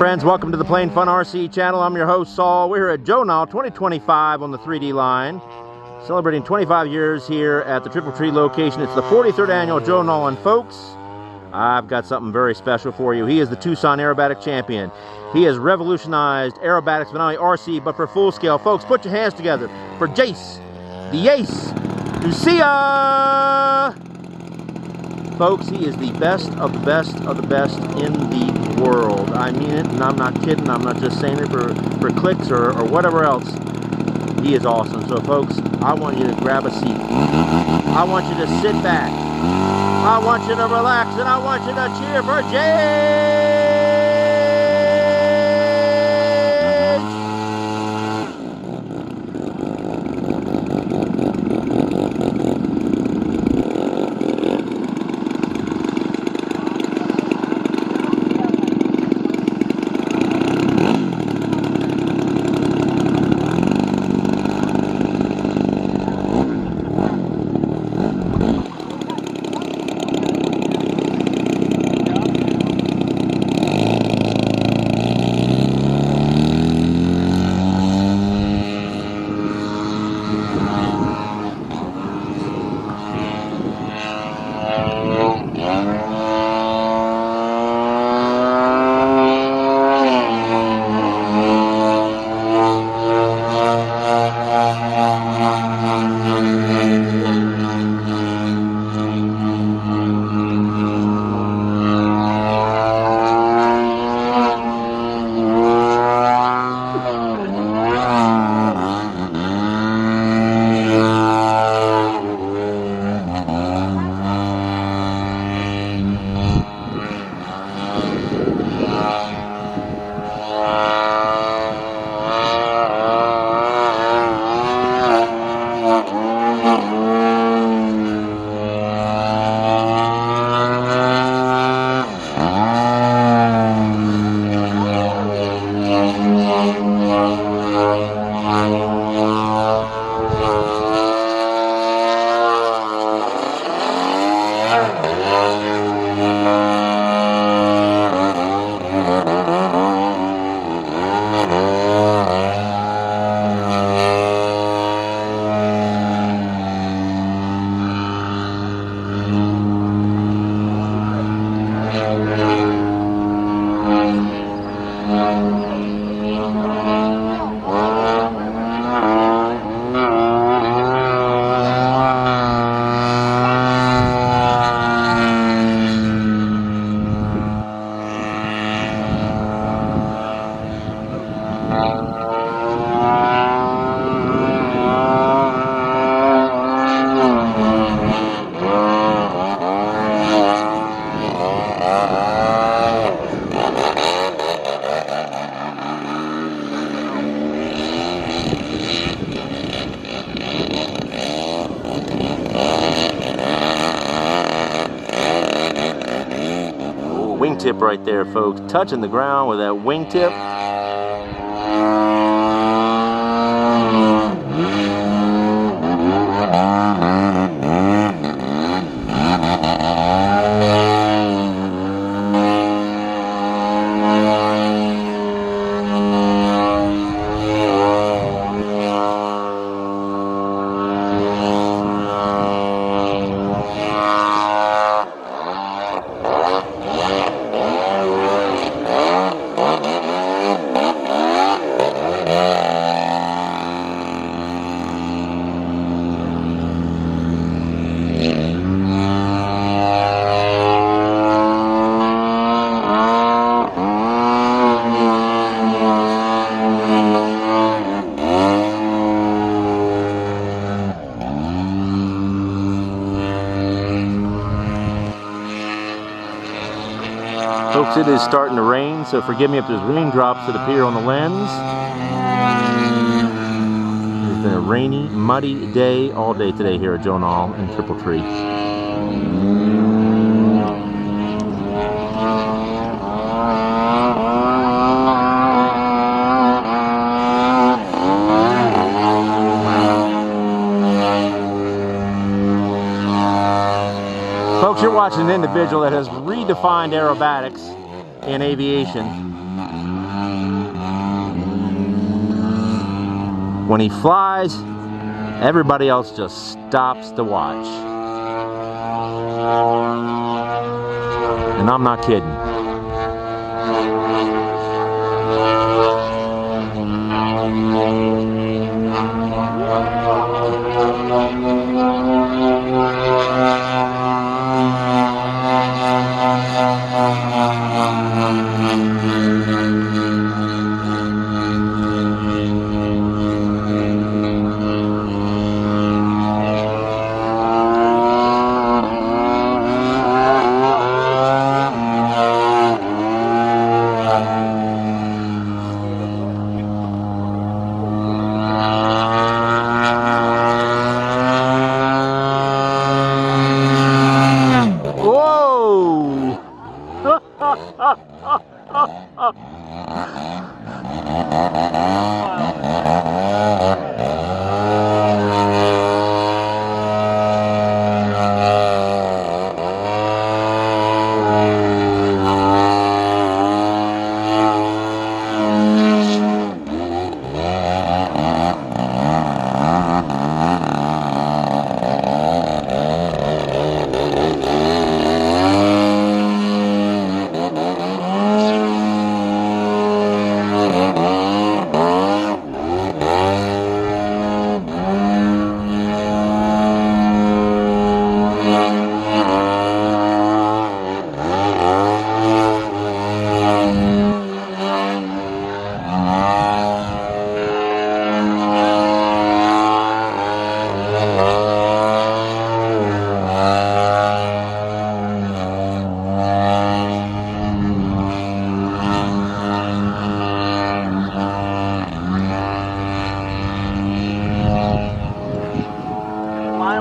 Friends, welcome to the Plain Fun RC channel. I'm your host, Saul. We're here at Joe Nall 2025 on the 3D line, celebrating 25 years here at the Triple Tree location. It's the 43rd annual Joe Nall, and folks, I've got something very special for you. He is the Tucson aerobatic champion. He has revolutionized aerobatics, but not only RC, but for full scale. Folks, put your hands together for Jace the Ace, Dussia! Folks, he is the best of the best of the best in the world. I mean it, and I'm not kidding. I'm not just saying it for clicks or whatever else. He is awesome. So, folks, I want you to grab a seat. I want you to sit back. I want you to relax, and I want you to cheer for Jase! Wingtip right there, folks. Touching the ground with that wingtip. Folks, it is starting to rain, so forgive me if there's raindrops that appear on the lens. It's been a rainy, muddy day all day today here at Joe Nall in Triple Tree. Folks, you're watching an individual that has redefined aerobatics in aviation. When he flies, everybody else just stops to watch. And I'm not kidding.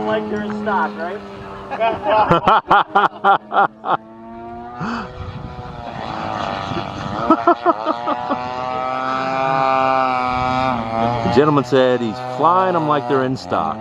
Like you're in stock, right? The gentleman said he's flying them like they're in stock.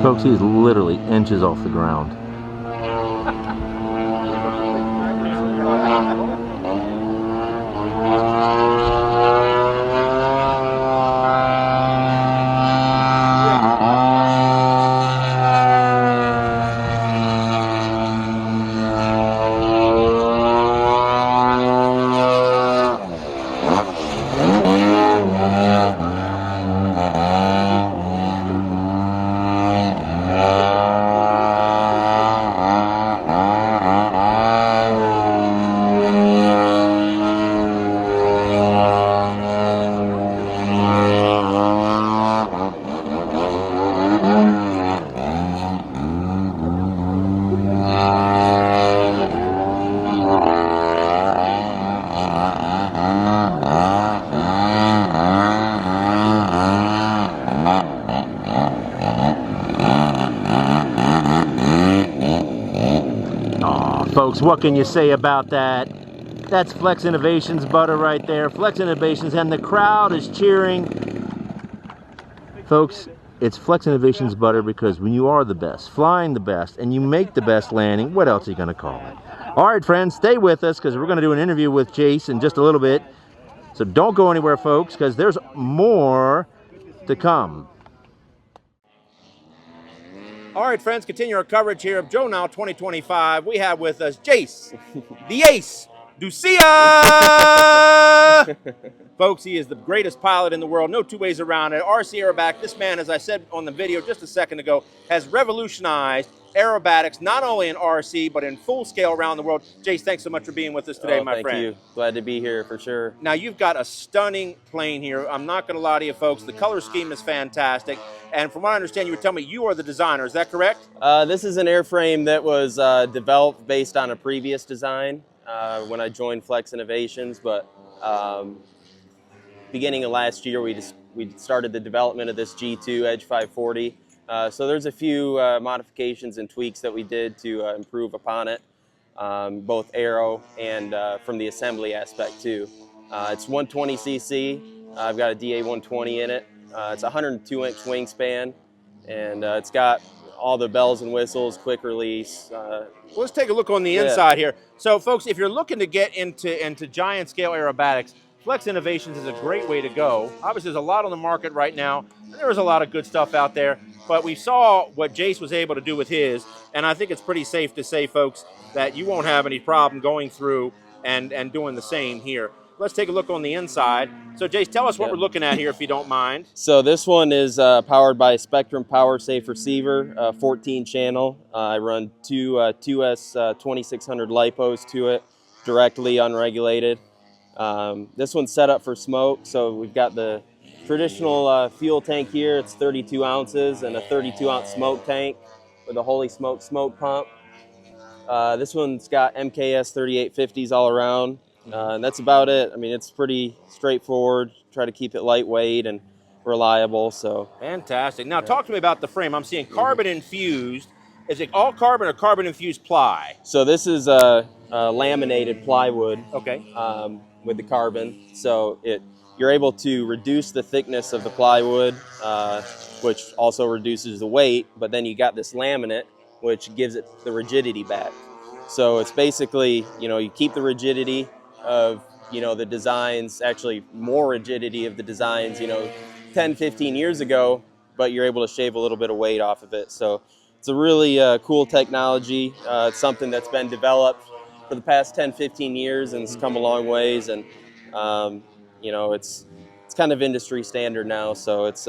Folks, he's literally inches off the ground. Folks, what can you say about that? That's Flex Innovations butter right there. Flex Innovations, and the crowd is cheering. Folks, It's Flex Innovations butter because when you are the best, flying the best, and you make the best landing, what else are you going to call it? All right, friends, stay with us because we're going to do an interview with Jase in just a little bit. So don't go anywhere, folks, because there's more to come. All right, friends, continue our coverage here of Joe Nall 2025. We have with us Jace the Ace, Dussia! Folks, he is the greatest pilot in the world, no two ways around it. RC aerobatic, this man, as I said on the video just a second ago, has revolutionized aerobatics, not only in RC, but in full scale around the world. Jace, thanks so much for being with us today, my friend. Thank you. Glad to be here for sure. Now, you've got a stunning plane here. I'm not going to lie to you, folks. The color scheme is fantastic. And from what I understand, you were telling me you are the designer. Is that correct? This is an airframe that was developed based on a previous design when I joined Flex Innovations. But beginning of last year, we started the development of this G2 Edge 540. So there's a few modifications and tweaks that we did to improve upon it, both aero and from the assembly aspect too. It's 120cc. I've got a DA 120 in it. It's a 102-inch wingspan, and it's got all the bells and whistles, quick release. Well, let's take a look on the inside here. So, folks, if you're looking to get into giant scale aerobatics, Flex Innovations is a great way to go. Obviously, there's a lot on the market right now, and there is a lot of good stuff out there. But we saw what Jace was able to do with his, and I think it's pretty safe to say, folks, that you won't have any problem going through and doing the same here. Let's take a look on the inside. So, Jace, tell us what we're looking at here, if you don't mind. So this one is powered by a Spectrum Power Safe receiver, 14 channel. I run two 2600 LiPos to it, directly unregulated. This one's set up for smoke, so we've got the traditional fuel tank here. It's 32 ounces and a 32-ounce smoke tank with a Holy Smoke smoke pump. This one's got MKS 3850s all around. And that's about it. I mean, it's pretty straightforward. Try to keep it lightweight and reliable. So fantastic. Now, talk to me about the frame. I'm seeing carbon infused. Is it all carbon or carbon infused ply? So this is a laminated plywood. Okay. With the carbon, so you're able to reduce the thickness of the plywood, which also reduces the weight. But then you got this laminate, which gives it the rigidity back. So it's basically, you keep the rigidity of, the designs, actually more rigidity of the designs, 10, 15 years ago, but you're able to shave a little bit of weight off of it. So it's a really cool technology. It's something that's been developed for the past 10, 15 years, and it's come a long ways. And, it's kind of industry standard now. So it's,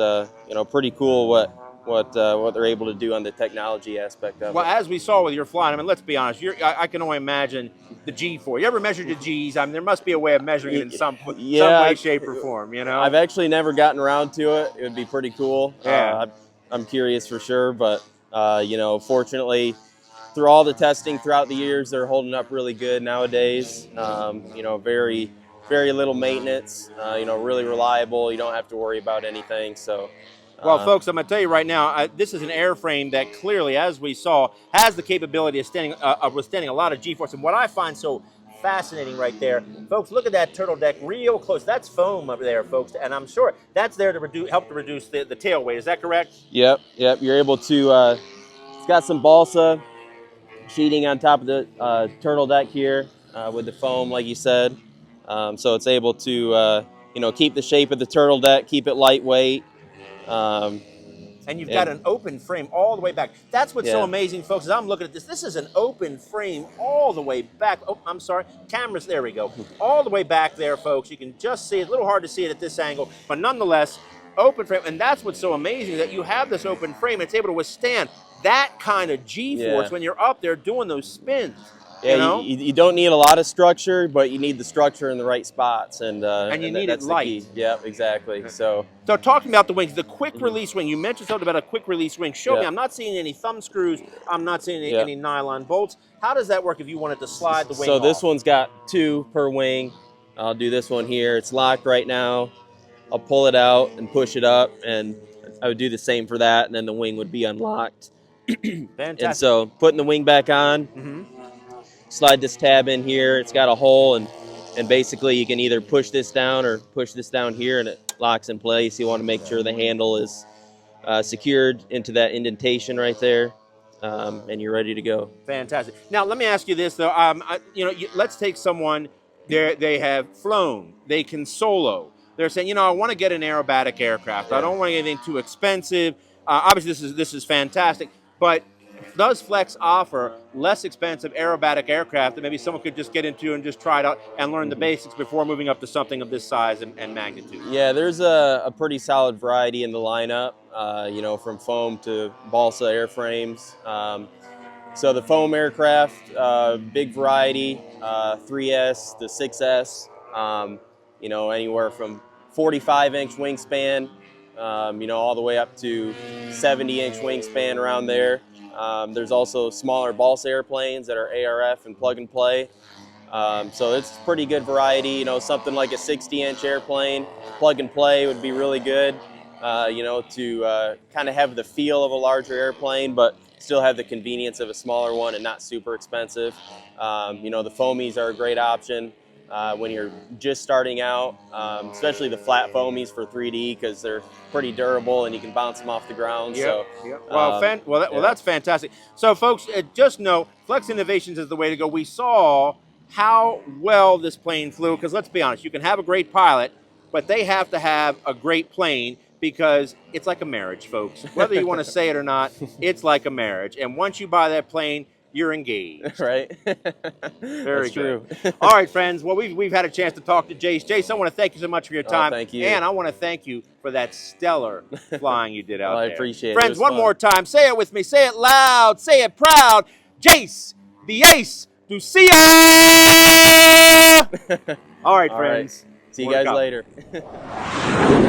pretty cool what they're able to do on the technology aspect of it. Well, as we saw with your flying, I mean, let's be honest, I can only imagine the G4. You ever measured the Gs? I mean, there must be a way of measuring it in some way, shape, or form, I've actually never gotten around to it. It would be pretty cool. Yeah. I'm curious for sure, but, fortunately, through all the testing throughout the years, they're holding up really good nowadays. Very, very little maintenance, really reliable. You don't have to worry about anything, so... Well, folks, I'm going to tell you right now, this is an airframe that clearly, as we saw, has the capability of withstanding a lot of G-force. And what I find so fascinating right there, folks, look at that turtle deck real close. That's foam over there, folks, and I'm sure that's there to help to reduce the tail weight. Is that correct? Yep. You're able to, it's got some balsa sheeting on top of the turtle deck here with the foam, like you said. So it's able to, keep the shape of the turtle deck, keep it lightweight. And you've got an open frame all the way back. That's what's so amazing, folks, as I'm looking at this. This is an open frame all the way back. Oh, I'm sorry. Cameras, there we go. All the way back there, folks. You can just see it. A little hard to see it at this angle, but nonetheless, open frame. And that's what's so amazing, that you have this open frame. It's able to withstand that kind of G-force when you're up there doing those spins. Yeah, you don't need a lot of structure, but you need the structure in the right spots, and you need it light. Yeah, exactly. So talking about the wings, the quick release wing. You mentioned something about a quick release wing. Show me. I'm not seeing any thumb screws. I'm not seeing any nylon bolts. How does that work if you wanted to slide the wing So off? this one's got 2 per wing. I'll do this one here. It's locked right now. I'll pull it out and push it up, and I would do the same for that, and then the wing would be unlocked. Fantastic. And so putting the wing back on. Slide this tab in here. It's got a hole, and basically you can either push this down or push this down here, and it locks in place. You want to make sure the handle is secured into that indentation right there, and you're ready to go. Fantastic. Now, let me ask you this though. Let's take someone they have flown, they can solo. They're saying, I want to get an aerobatic aircraft. I don't want anything too expensive. Obviously, this is fantastic, but does Flex offer less expensive aerobatic aircraft that maybe someone could just get into and just try it out and learn the basics before moving up to something of this size and magnitude? Yeah, there's a pretty solid variety in the lineup, from foam to balsa airframes. So the foam aircraft, big variety, 3S to 6S, anywhere from 45-inch wingspan, all the way up to 70-inch wingspan around there. There's also smaller balsa airplanes that are ARF and plug and play. So it's pretty good variety, something like a 60-inch airplane, plug and play would be really good, to kind of have the feel of a larger airplane, but still have the convenience of a smaller one and not super expensive. The foamies are a great option when you're just starting out, especially the flat foamies for 3D because they're pretty durable and you can bounce them off the ground. Yep, So, yep. Well, that's fantastic. So, folks, just know Flex Innovations is the way to go. We saw how well this plane flew because let's be honest, you can have a great pilot, but they have to have a great plane because it's like a marriage, folks. Whether you want to say it or not, it's like a marriage. And once you buy that plane, you're engaged. Right. Very That's true. All right, friends. Well, we've had a chance to talk to Jase. Jase, I want to thank you so much for your time. Thank you. And I want to thank you for that stellar flying you did out Well, I there. appreciate it. Friends, It was one fun. more time. Say it with me. Say it loud. Say it proud. Jace the Ace. Dussia. All right, All friends. right. See you More to guys come. later.